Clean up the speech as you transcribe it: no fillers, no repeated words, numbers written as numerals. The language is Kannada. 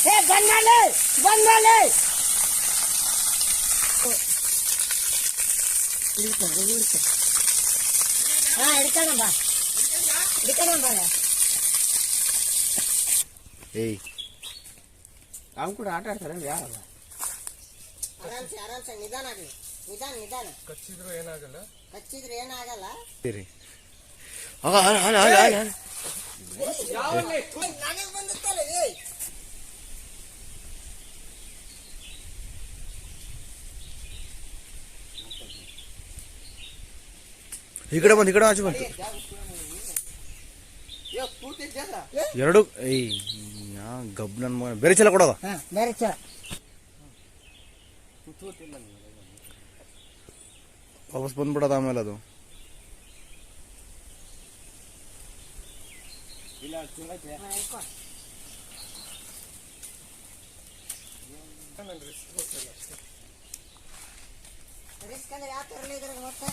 ಬಂದಾಲೆ ಬಂದಾಲೆ ಹಾ ಹಿಡ್ಕೊಂಡ ಏಯ್ ಅವ್ನು ಕೂಡ ಆಟ ಆಡ್ತಾರೆ ಯಾರಲ್ಲ ಆರಾಮ್ಸೆ ನಿಧಾನ ಆಗಲಿ ನಿಧಾನ ಕಚ್ಚಿದ್ರು ಏನಾಗಲ್ಲ ಸರಿ ನನಗೆ ಬಂದಿತ್ತಲ್ಲ ಈ ಕಡೆ ಆಚೆ ಬಂತು ಎರಡು ಏಯ್ ಗಬ್ ನನ್ ಮಗ ಬೇರೆ ಚಲ ಕೊಡೋದ ಬೇರೆ ಚಲ ವಾಪಸ್ ಬಂದ್ಬಿಡೋದು ಆಮೇಲೆ ಅದು ರಿಸ್ಕ್ ಅಂದ್ರೆ ಯಾವ ತರ ಮತ್ತೆ